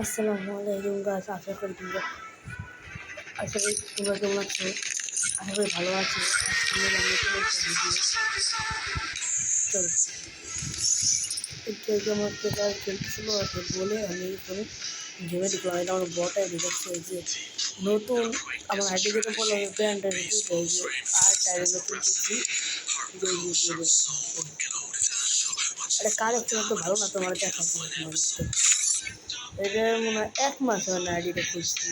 আসসালামু আলাইকুম গাইস, আশা করি তোমরা কেমন আছো। আশা করি ভালো আছো। আজকে আমি নতুন একটা ভিডিও চলো একটু আমার পেপার খেলতেছিল বলে আমি এখানে গেমে ঢুকলাম। এটা আমার বটাই দেখাচ্ছে যে নতুন আমার আইডি যেটা বললাম ব্র্যান্ডের এই যে আর টাইপের নতুন কিছু এটা কালেকশন তো ভালো না, তোমার দেখাচ্ছে এটা মনে হয় 1 মাস হয় না আইডিটা খুঁজছি,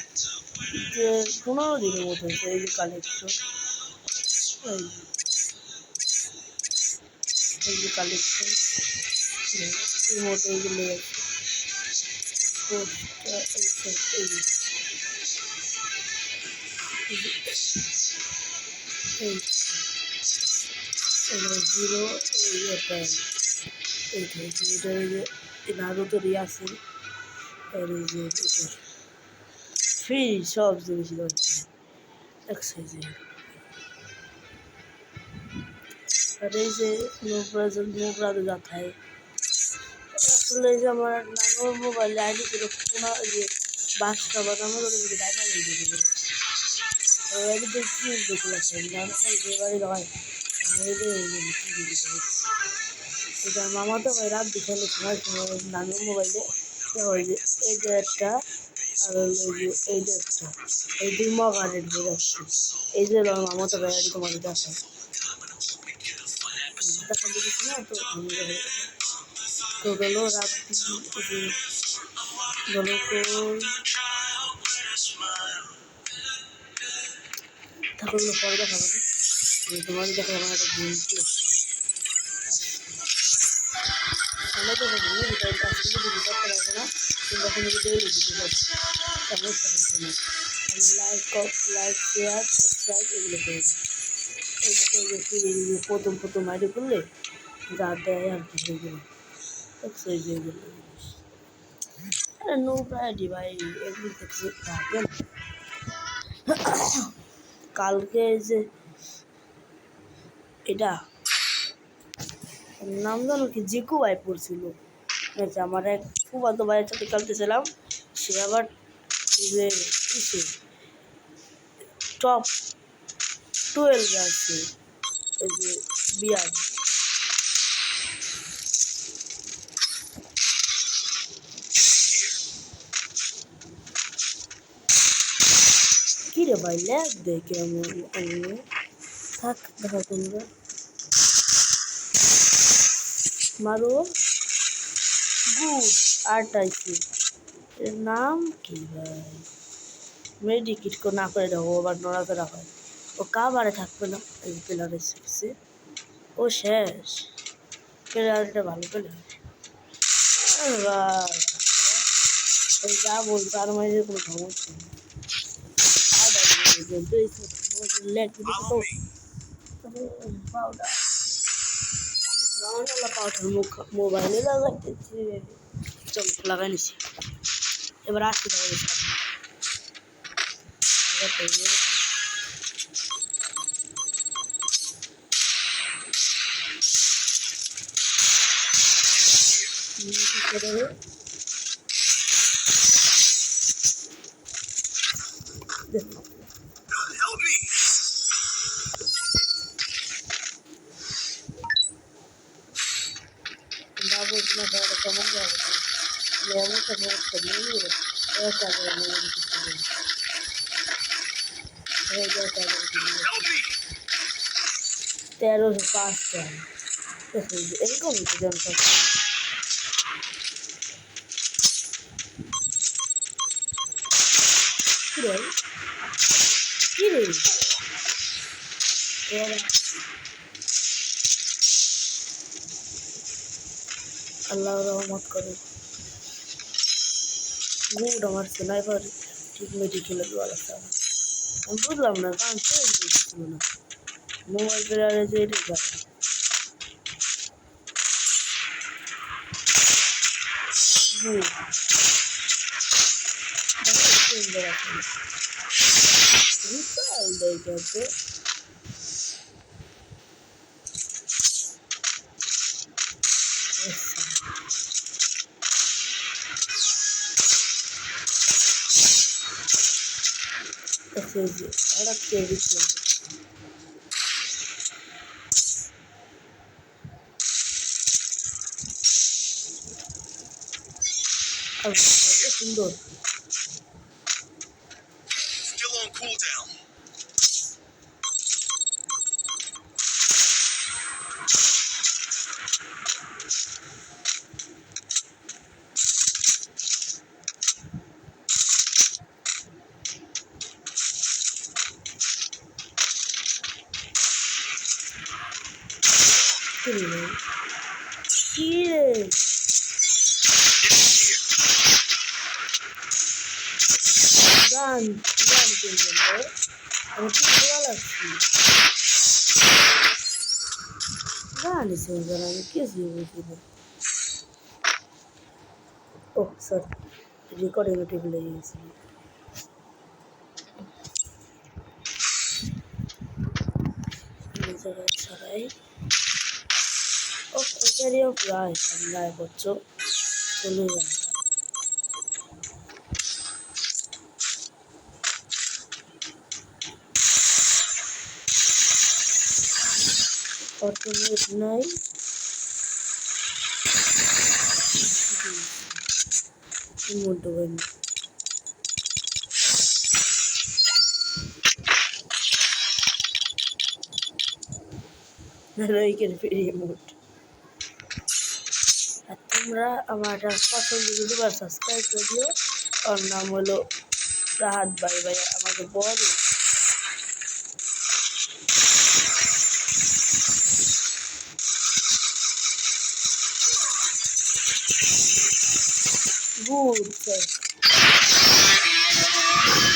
যে 15 দিনের মতো হয়েছে। এই যে কালেকশন, এই যে কালেকশন এই মতো এইগুলো আছে। জিরো এই নারুতোর আছে, আর এই যে ফ্রি সব জিনিস এক সাইজে। আর এই যে নোবরাতে যাতায় আসলে এই যে আমার নানুর মোবাইল আইডি ছিল যে বাসটা বানানো ডায়নামিক দিয়ে এটা মামাতো ভাই রাত বিকালে সময় নানুর মোবাইলে ওই যে এইটা একটা, আর ওই যে এইটা একটা, এই দুই মগা রেট হয়ে যাচ্ছে। এই যে মামাতো ভাই আইডি তোমাকে দেখায় দেখা দিচ্ছি না তো আমি তো গেল রাত ঠাকুরগুলো পরে দেখাবো না, তোমার দেখা আমার একটা গেম ছিল। আমরা তো আজকে যদি রিপোর্ট করা হবে না, কিন্তু এখন যদি ডেইলি ভিডিও করছি সমস্যা হচ্ছে না। লাইক শেয়ার সাবস্ক্রাইব এগুলো করে এইটাকে প্রথম আইডি করলে যা দেয় আর কি সেগুলো এক্সারসাইজ এগুলো। আরে নৌকা আইডি ভাই এগুলো দেখছে থাকেন। কালকে যে এটা নাম জানো কি জিকু ভাই পড়ছিল, আমার এক ফুফাতো ভাইয়ের সাথে খেলতেছিলাম। সে আবার যে ইসে টপ 12 আছে, এই যে বিয়ার কি রে ভাই ল্যাগ দেখে আমি থাক দেখা তোমরা মারো গুড আটাইছে। এর নাম কি ভাই? মেডিকিট কো না করে দেবো, আবার নড়াচড়া হয়, ও কাবারে থাকবে না। এই প্লেয়ারে শিখছে ও শেষ, প্লেয়ারটা ভালো প্লেয়ার ওই যা বল তার মাঝে কোনো সমস্যা নেই। পাউডার মোবাইলে লাগাইতেছি, চল লাগাই নিছি। এবার আসতে হবে কেমন যাবে তেরো পাঁচটা এরকম কি রে আল্লাহ রহমত করে। গুড আমার স্নাইপার ঠিক মেডিকেলে দেওয়া আমি বুঝলাম না, কারণ চেঞ্জ হয়েছিল না মোবাইল প্লেয়ারে যে এটাই যাবে। দেখছি হঠাৎ করে দিচ্ছে এত সুন্দর Still on cooldown. কি রে কি রে গান গান কিনবেন রে আমি কি ভালো লাগছি গান শুনবেন আমি কিছুই বুঝি না ও সরি রেকর্ডিং টেবিলে গেছি জায়গায় ছাড়াই ও এটারিও প্রায় সামলায় করছো চলে যাবে অটোমেট নাই মধ্যে রইকের ফিরিয়ে মুড আর তোমরা আমার পছন্দের ইউটিউবার সাবস্ক্রাইব করে দিও ওর নাম হলো রাহাত ভাই ভাই আমাকে বড় গুড